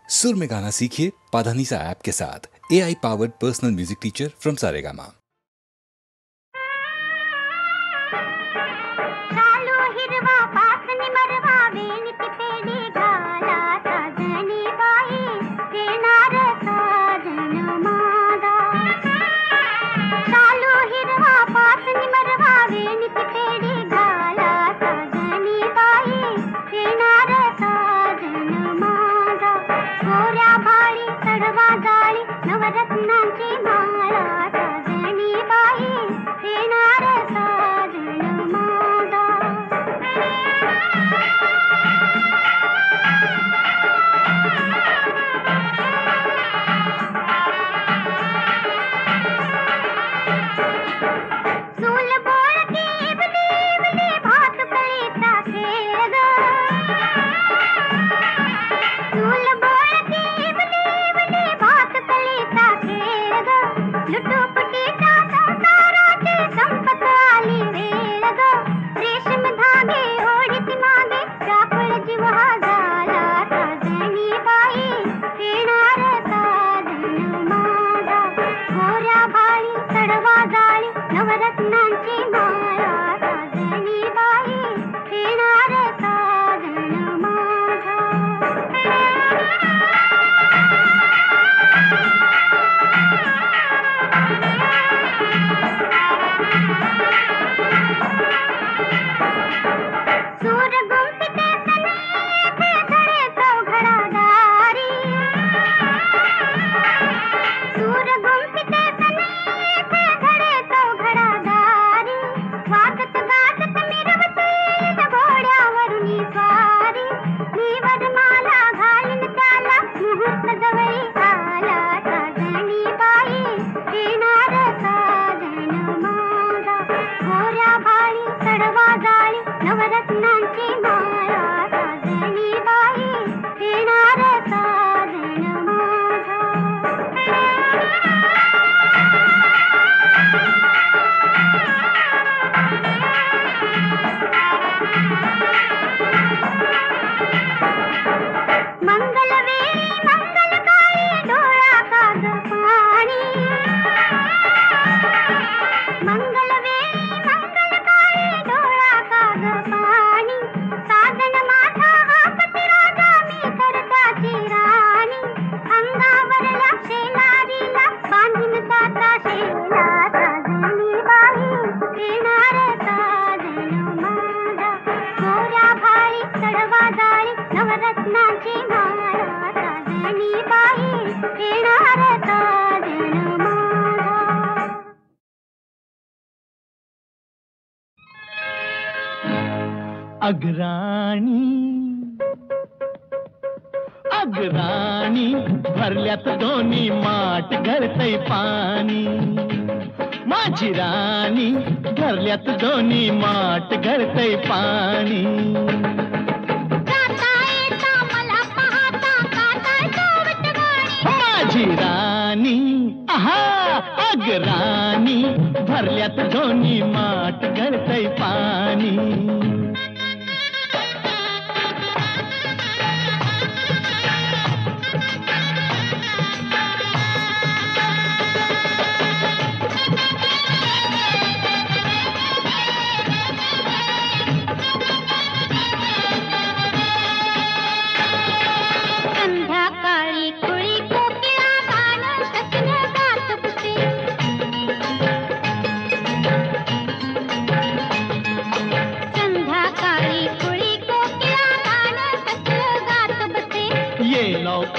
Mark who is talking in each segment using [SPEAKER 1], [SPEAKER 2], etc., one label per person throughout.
[SPEAKER 1] सुर में गाना सीखिए पाधानीसा ऐप के साथ। AI powered personal music teacher from Saregama.
[SPEAKER 2] अगराणी भरल्यात दोन्ही माठ गळतय पाणी, माझी राणी भरल्यात दोन्ही माठ गळतय पाणी। माझी राणी आहा अगराणी भरल्यात दोन्ही माठ गळतय पाणी।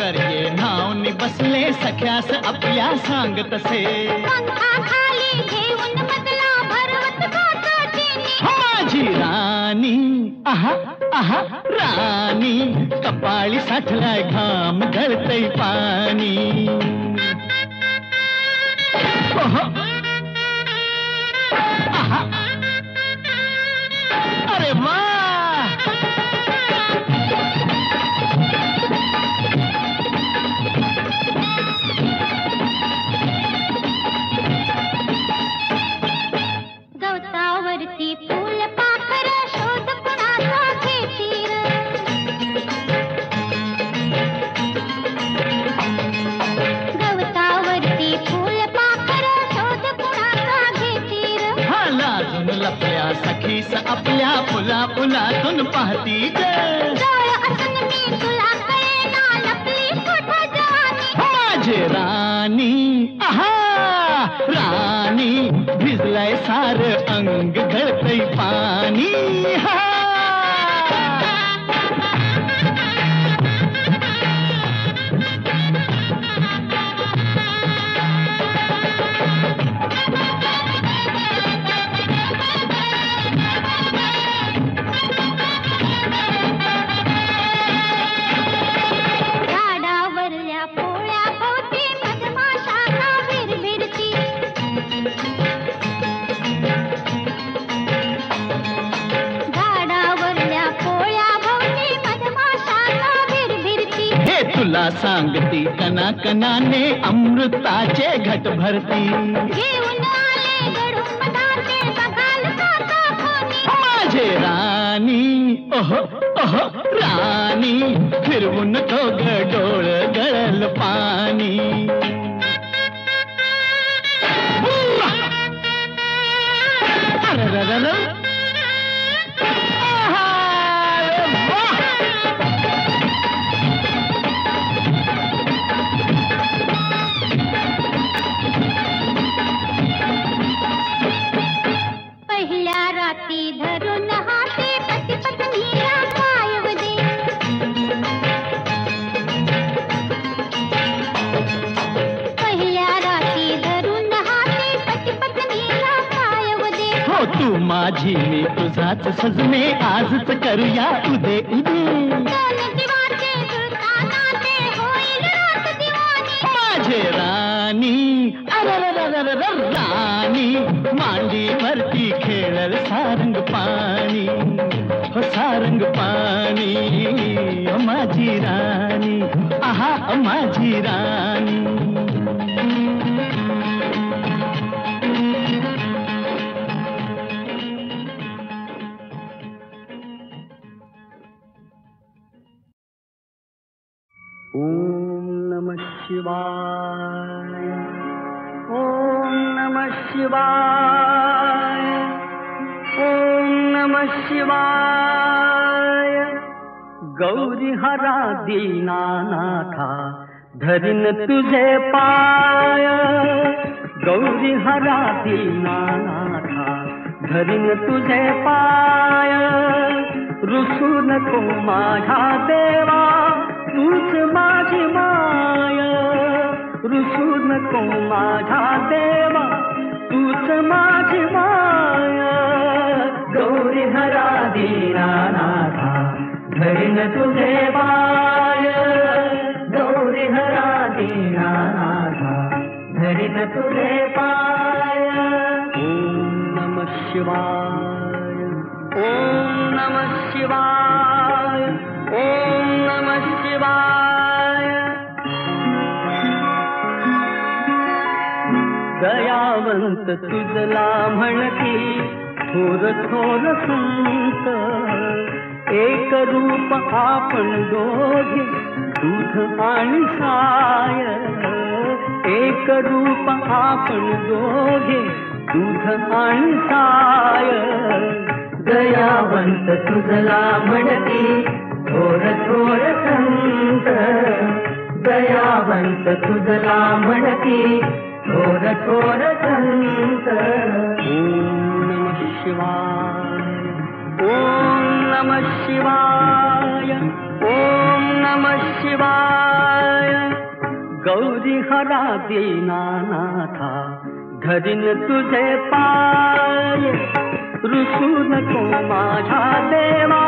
[SPEAKER 2] ये नावनी बसले सख्यास आपल्या सांग तसे, माझी राणी आहा आहा राणी कपाळी साठलाय घाम गळतय पाणी। आहा अरे वा दिस आपल्या फुला फुलातून पाहती ग. माझे राणी आहा राणी भिजलाय सार अंग गळतय पाणी. हा तुला सांगती कना कनाने अमृताचे घट भरती. माझे राणी ओहो ओहो राणी फिरवून तो डोळ गळल पाणी.
[SPEAKER 3] धरून हाते पती पत्नीला पायव दे. पहिल्या रात्री धरून हाते पती पत्नीला पायव दे.
[SPEAKER 2] हो तू माझी मी तुझाच सजने आजच करूया उदे उदे. माझे राणी राणी मांडी वरती खेळल सारंग पाणी. हो सारंग पाणी माझी राणी आहा माझी राणी.
[SPEAKER 4] ओम नमः शिवाय. ओम नमः शिवाय. ओम नमः शिवाय. गौरी हरा दीनानाथा धरिन तुझे पाय. गौरी हरा दीनानाथा धरिन तुझे पाय. रुसू नको माझ्या देवा तूच माझी माय. रुसू नको माझ्या देवा तूच माझी माय. गौरी हरा दीनानाथा धरिन तुझे पाय. गौरी हरा दीनानाथा धरिन तुझे पाय. ओम नमः शिवाय. ओम नमः शिवाय. ओम नमः शिवाय. दयावंत तुझला म्हणती थोर थोर संत. एक रूप आपण दोघे दूध आणि साय. एक रूप आपण दोघे दूध आणि साय. दयावंत तुझला म्हणती थोर थोर संत. दयावंत तुझला म्हणती थोर थोर संत. ओम नमः शिवाय. ओम नमः शिवाय. ओम नमः शिवाय. गौरी हरा दीनानाथा धरिन तुझे पाय. रुसू नको माझ्या देवा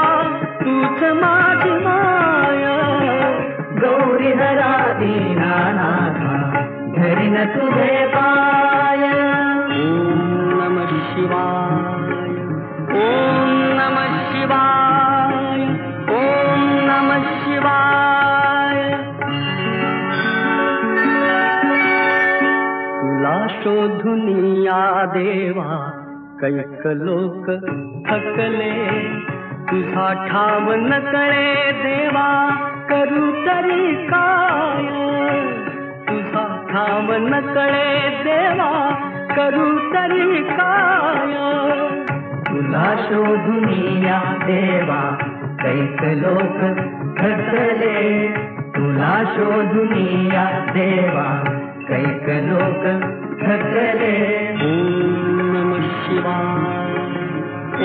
[SPEAKER 4] तूच माझी माय. गौरी हरा दीनानाथा धरिन तुझे पाय. ओम नमः शिवाय. ओम नमः शिवाय. ओम नमः शिवाय. तुला शोधून या देवा कैक लोक थकले. तुझा ठाव न कळे देवा करू तरी काय. तुझा ठाव न कळे देवा करू तरी काय. तुला शोधून या देवा कैक लोक थकले, तुला शोधून या देवा कैक लोक थकले. ओम नमः शिवाय,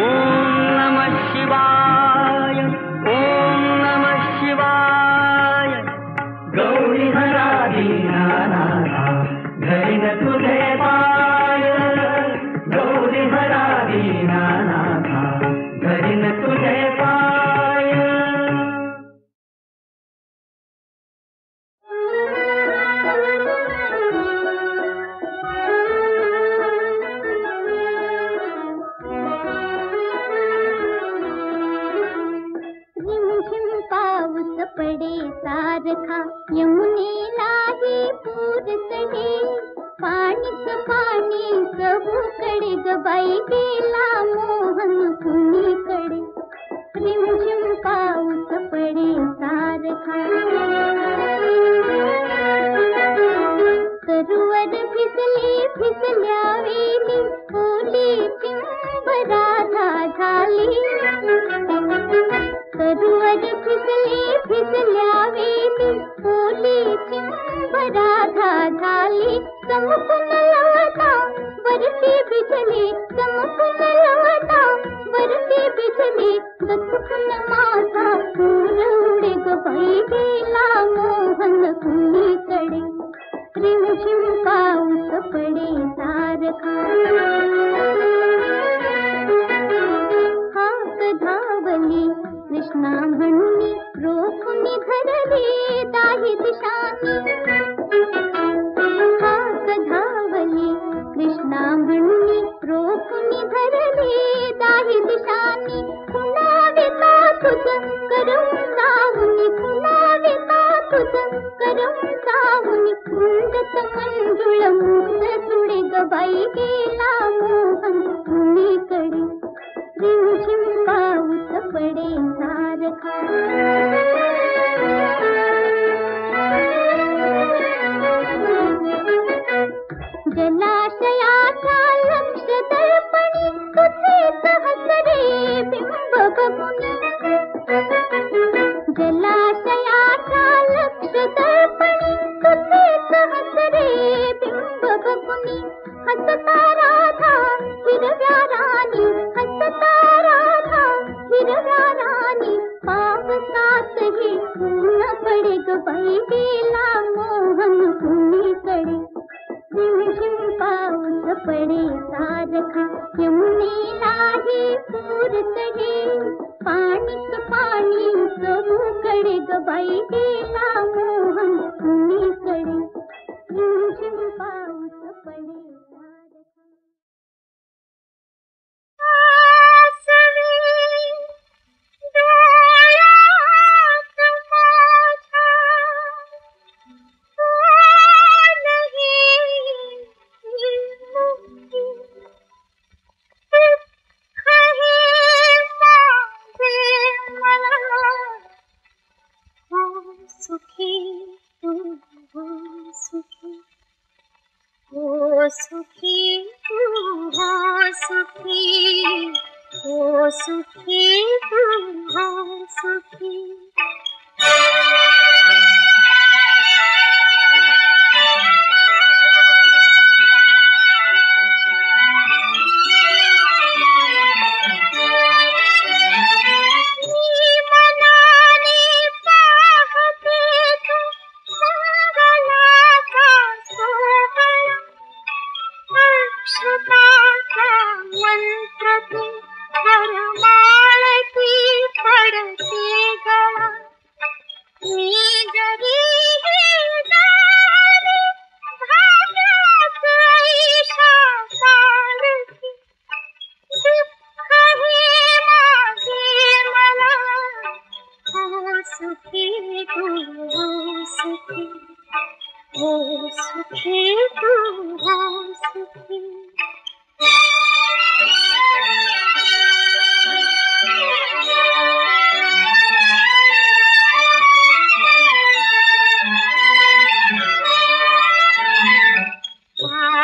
[SPEAKER 4] ओम नमः शिवाय, ओम नमः शिवाय. गौरी हरा दीनानाथा धरिन तुझे पाय, गौरी हरा दीनानाथा धरिन तुझे पाय.
[SPEAKER 3] रिमझिम पाऊस पडे सारखा यमुनेलाही पूर चढे, पाणीच पाणी सबूकडे ग बाई गेला मोहन कुणीकडे. रिमझिम पाऊस पडे सारखा तरुवर भिजली भिजल्या वेली ओली चिंब राधा झाली. तरुवर भिजली भिजल्या वेली ओली चिंब राधा झाली. चमकून लवता वरती बिजली, चमकून लवता वरती बिजली. दचकून माझा पूर उडे ग बाई गेला मोहन कुणीकडे. रिमझिम पाऊस पडे सारखा हाक धावली कृष्णा म्हणून रोखून धरली दाही दिशांनी. हाक धावली कृष्णा म्हणून रोखून धरली दाही दिशांनी. कुणाविता तुझ करून जाऊनी, कुणाविता तुझ करून जाऊनी. कुंडत मंजुळ मुक्त जुळे ग बाई गेला मोहन कुणीकडे. रिमझिम पाऊस पडे सारखा जलाशयाच्या लक्ष दर्पणी तुझेच हसरे बिंब बघून. जलाशयाच्या लक्ष दर्पणी तुझेच हसरे बिंब बघून. हसता राधा हिरव्या राणी, हसता राधा हिरव्या राणी. पावसातही ऊन पडे ग बाई गेला मोहन कुणीकडे. रिमझिम पाऊस पडे सारखा यमुनेलाही पूर चढे, पाणीच पाणी सबूकडे ग बाई गेला मोहन कुणीकडे. रिमझिम पाऊस पडे सारखा.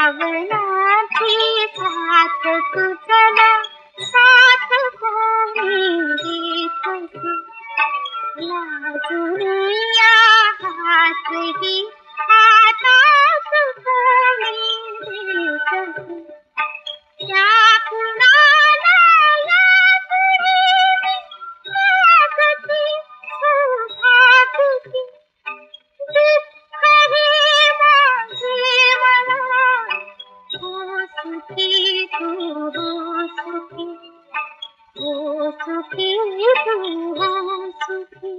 [SPEAKER 5] सावणाची साथ तुझला
[SPEAKER 3] ही आता सुख मेरे कभी क्या कुणाला या कुणी लागती सुखाती दुःख हे माझे मला हो सुखी तू हो सुखी हो सुखी तू हो सुखी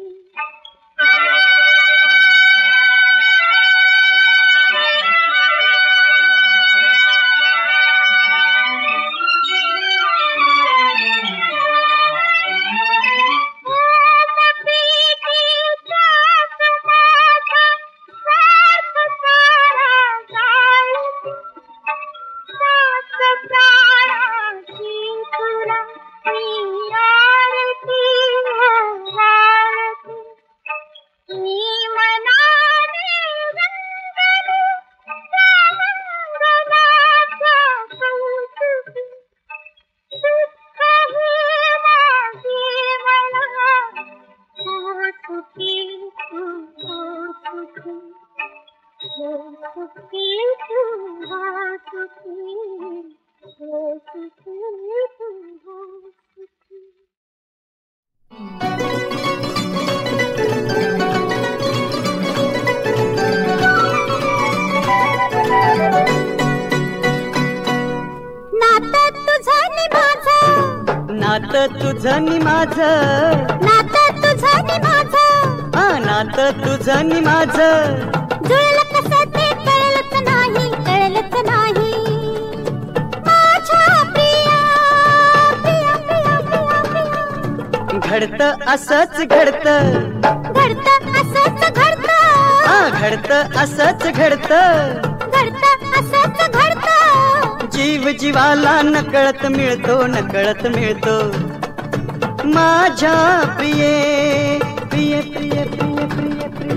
[SPEAKER 5] नातं तुझं नि माझं
[SPEAKER 3] नातं तुझं नि माझं
[SPEAKER 5] नातं तुझं नि माझं
[SPEAKER 3] जुळलं कसं ते कळलंच नाही माझ्या प्रिया प्रिया प्रिया प्रिया प्रिया
[SPEAKER 5] घडतं असंच घडतं
[SPEAKER 3] घडतं असंच घडतं
[SPEAKER 5] घडतं असंच घडतं
[SPEAKER 3] घडतं असंच घडतं
[SPEAKER 5] जीव जीवाला नकळत मिळतो माझ्या प्रिये प्रिय प्रिय प्रिय प्रिय प्रिय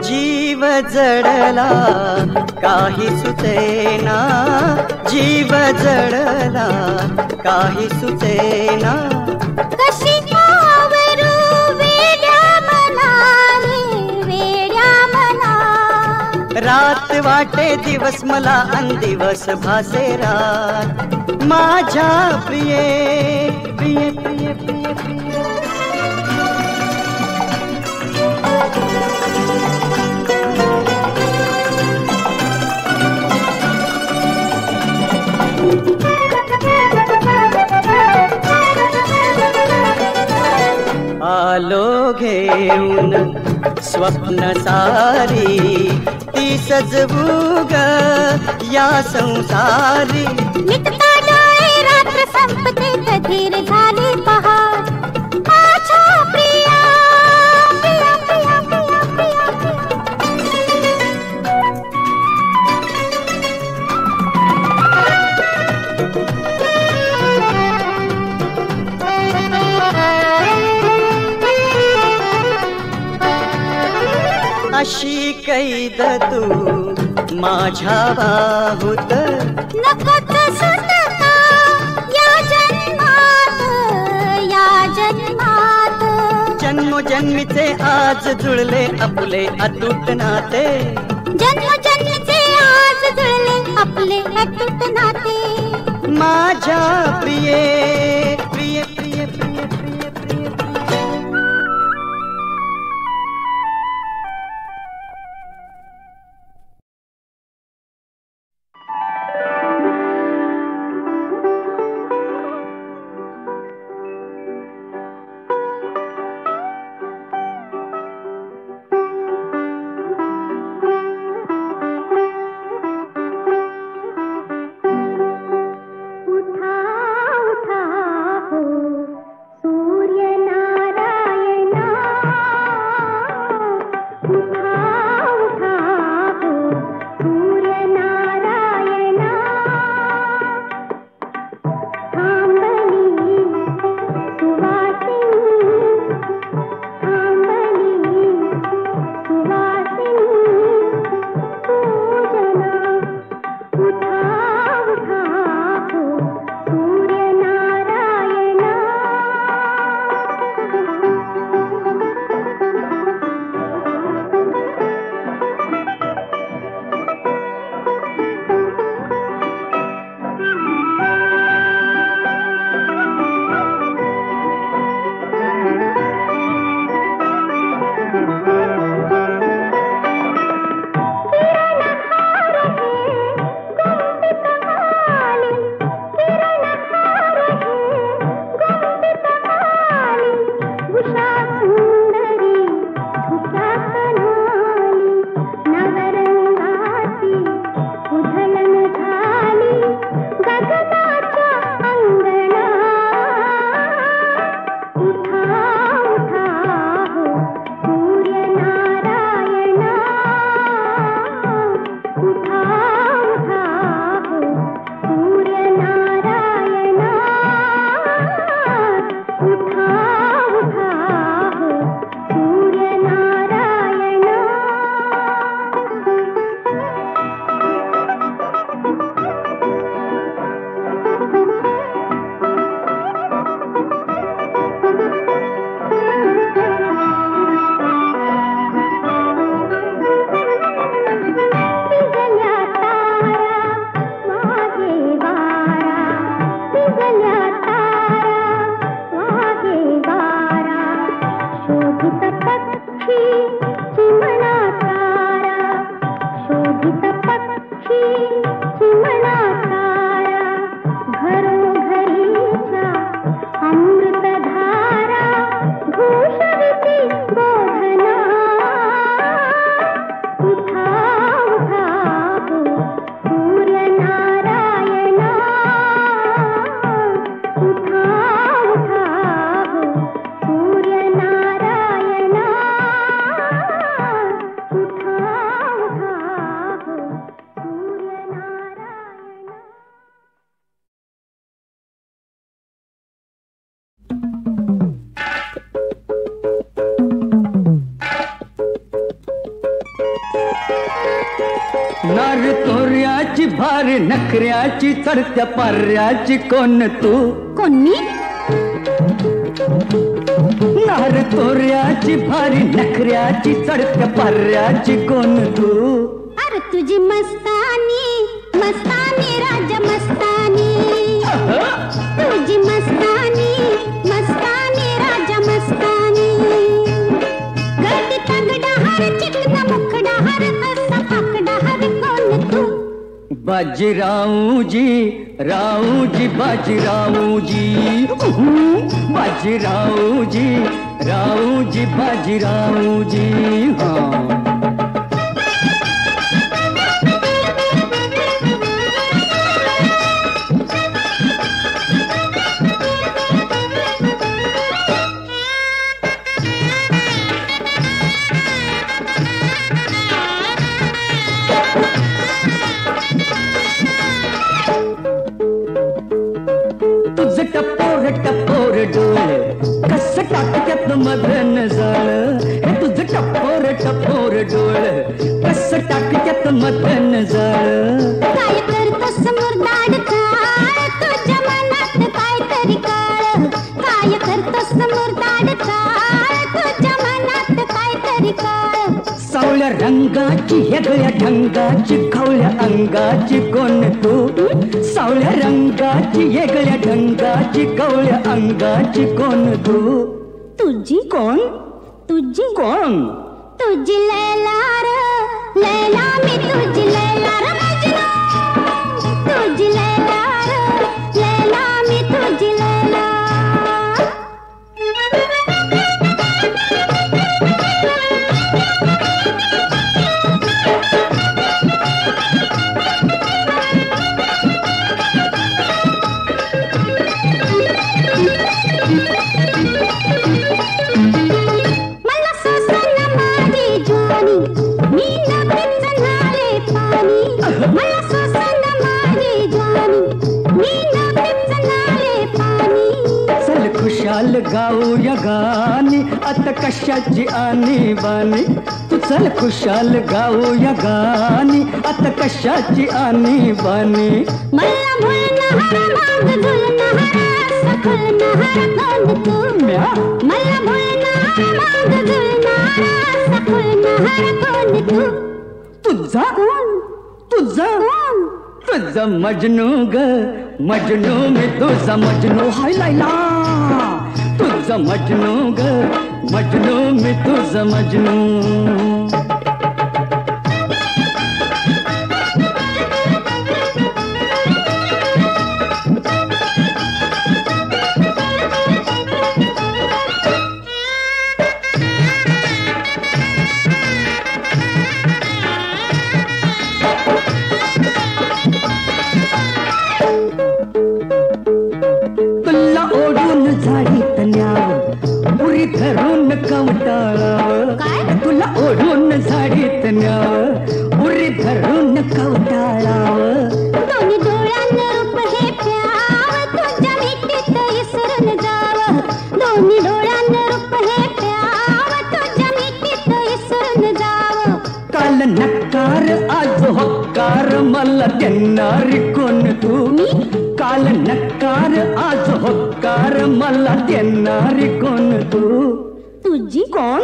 [SPEAKER 5] जीव जडला काही सुचेना जीव जडला काही सुचेना
[SPEAKER 3] कशी आवरू वेड्या मना
[SPEAKER 5] रात वाटे दिवस मला अन दिवस भासे रात माझ्या प्रिये प्रिय प्रिय प्रिय प्रिय आलो घेऊन स्वप्न सारी ती सजवू ग या संसारी
[SPEAKER 3] मिटता डोळे रात्र संपते कधीर झाली पहाट माझ्या प्रिया प्रिया प्रिया प्रिया
[SPEAKER 5] अशी कैद तू माझ्या बाहुत
[SPEAKER 3] नकोत सुटका या जन्मात
[SPEAKER 5] जन्मोजन्मीचे आज जुळले आपले अतूट नाते
[SPEAKER 3] जन्मोजन्मीचे आज जुळले आपले अतूट नाते
[SPEAKER 5] माझ्या प्रिये प्रिय प्रिय प्रिय प्रिय प्रिय
[SPEAKER 3] उठा मोहित पक्षी चिमणा तारा घरोघरीच्या अमृतधारा घोषविती बोधना उठा उठा हो सूर्यनारायणा उठा उठा हो सूर्यनारायणा उठा उठा हो सूर्यनारायणा.
[SPEAKER 4] नार तोऱ्याची भार नखऱ्याची चढत्या पाऱ्याची कोण तू
[SPEAKER 3] कोणी
[SPEAKER 4] नार तोऱ्याची भारी नखऱ्याची चढत्या पाऱ्याची कोण तू
[SPEAKER 3] अरे तुझी मस्तानी मस्तानी राजा मस्तानी तुझी मस्तानी मस्तानी राजा मस्तानी गर्दी तगडा हर चिकना मुखडा हर असा पाकडा हर कोण तू
[SPEAKER 4] बाजीरावजी रावजी बाजीरावजी बाजीरावजी रावजी बाजीरावजी हाँ टपोर डोळे कस टाकत्यात मधन जाळ हे तुझं टपोर डोळे कस टाकत्यात मधन जाळ
[SPEAKER 3] काय करतोस मुरदाड काळ तुझ्या मनात काहीतरी काळ काय करतोस मुरदाड काळ तुझ्या मनात काहीतरी काळ
[SPEAKER 4] सावळ्या रंगाची वेगळ्या ढंगाची खवळ्या अंगाची कोण तू सावळ्या रंगाची वेगळ्या ढंगाची कवळ्या अंगाची कोण तू
[SPEAKER 3] तुझी
[SPEAKER 4] कोण
[SPEAKER 3] तुझी
[SPEAKER 4] कोण
[SPEAKER 3] तुझी लैला र लैला मी तुझी लैला र मजनू तुझी लैला र लैला मी तुझी लैला मला सोसन माझी ज्वानी मी न पिचनाले पाणी मला सोसन माझी ज्वानी मी न पिचनाले पाणी
[SPEAKER 4] चल खुशाल गाऊया गाणी आता कशाची आणी बाणी तू चल खुशाल गाऊया गाणी आता कशाची आणी बाणी
[SPEAKER 3] मला भुलना हर मांग झुलना हर सखुलना हर कोण तू
[SPEAKER 4] म्या
[SPEAKER 3] मला भुलना हर मांग झुलना हर सखुलना हर कोण तू
[SPEAKER 4] तुझा
[SPEAKER 3] कोण
[SPEAKER 4] तुझा
[SPEAKER 3] कोण
[SPEAKER 4] तुझा मजनू ग मजनू मी तुझा मजनू हाय लायला तुझा मजनू ग मजनू मी तुझा मजनू तुला ओढून झाडीत न्याव उरी धरून कवटाळाव
[SPEAKER 3] काय?
[SPEAKER 4] तुला ओढून झाडीत न्याव उरी धरून कवटाळाव
[SPEAKER 3] दोन्ही डोळ्यांना रूप हे प्याव तुझ्या मिठीत इसरून जाव दोन्ही डोळ्यांना रूप हे प्याव तुझ्या मिठीत इसरून जाव
[SPEAKER 4] काल नकार आज होकार मला देणारी कोण तू काल नकार आज होकार मला देणारी कोण तू
[SPEAKER 3] तुझी
[SPEAKER 4] कोण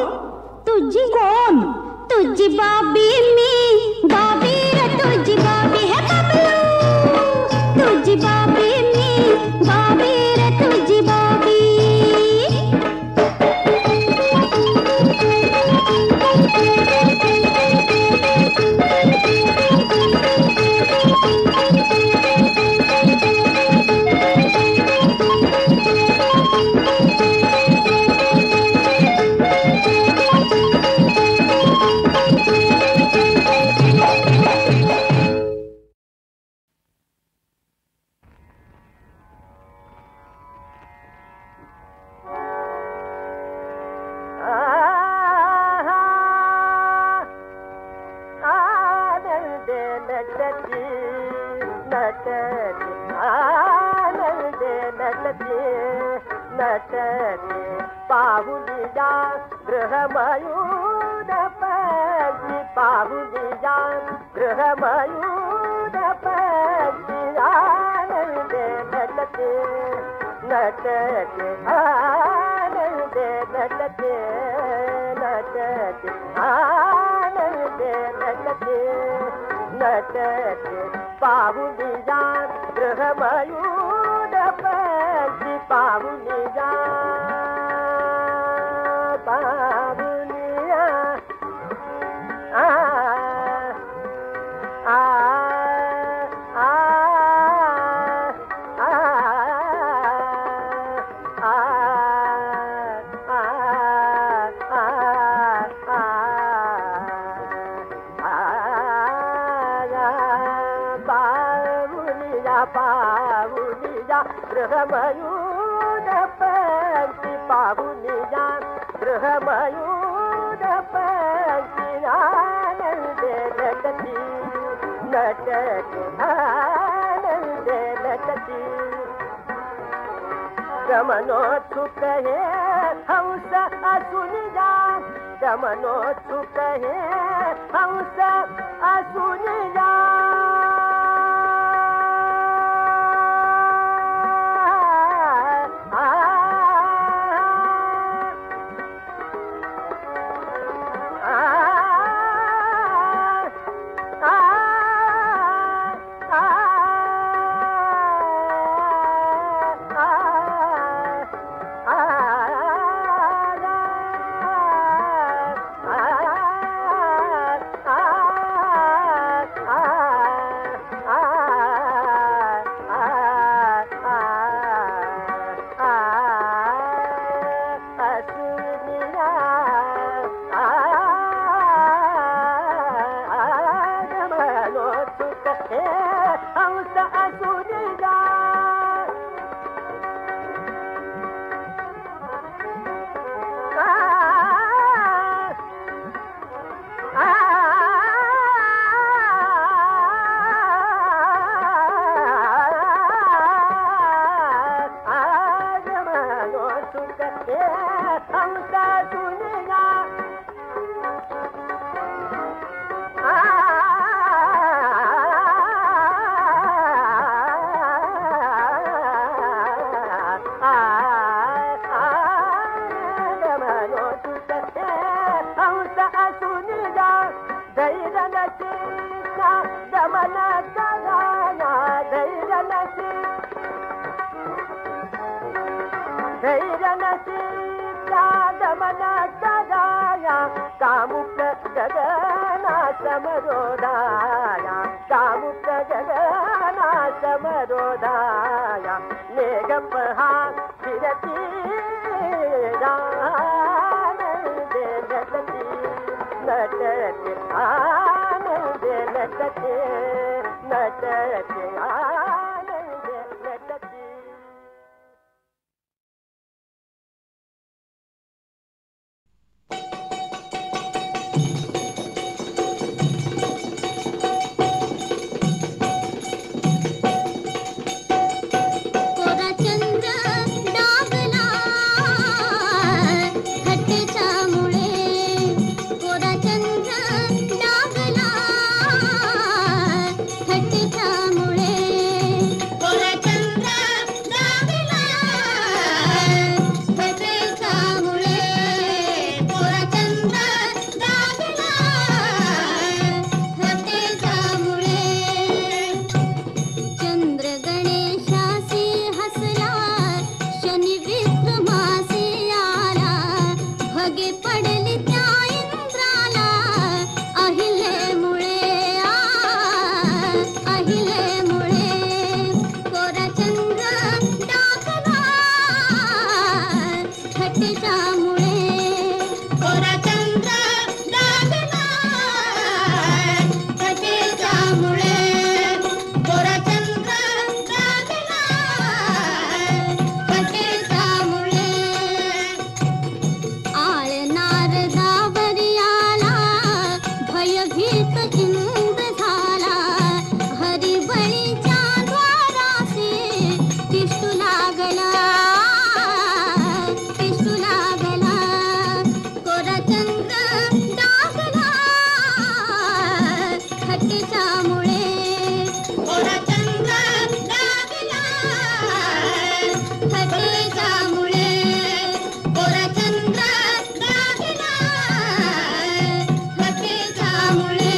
[SPEAKER 3] तुझी
[SPEAKER 4] कोण
[SPEAKER 3] तुझी बाबी मी बाबी रे तुझी बाबी है बबलू तुझी बाबी मी बाबी रे तुझी बाबी
[SPEAKER 6] नटती नटती आनंदे नटती नटती पाहुलिया गृहमयूर पंची पाहुलिया गृहमयूर पंची आनंदे नटती नटती आनंदे नटती नटती आनंदे नटती नटती पाहुलिया गृहमयूर पंची पाहुलिया पाहुलिया आ आ आ पाहुलिया गृहमयूर पंची पाहुलिया गृहमयूर पंची आनंदे नटती नटती आनंदे नटती गमनोत्सुक हे हंस असून जा गमनोत्सुक हे हंस असून जा कामुक गगना समरोधाया कामुक गगना समरोधाया मेघपहा फिरती आनंदे नटती नटती आनंदे नटती नटती आनंदे नटती
[SPEAKER 3] मुळे हतेच्यामुळे गोरा चंद्र लागला हतेच्यामुळे गोरा चंद्र लागला हतेच्यामुळे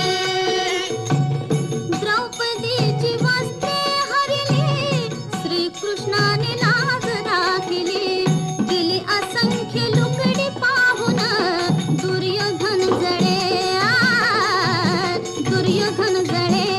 [SPEAKER 3] द्रौपदीची वस्त्रे हरली श्रीकृष्णाने लाज राखली गेली असंख्य लुगडी पाहून दुर्योधन जळे दुर्योधन जळे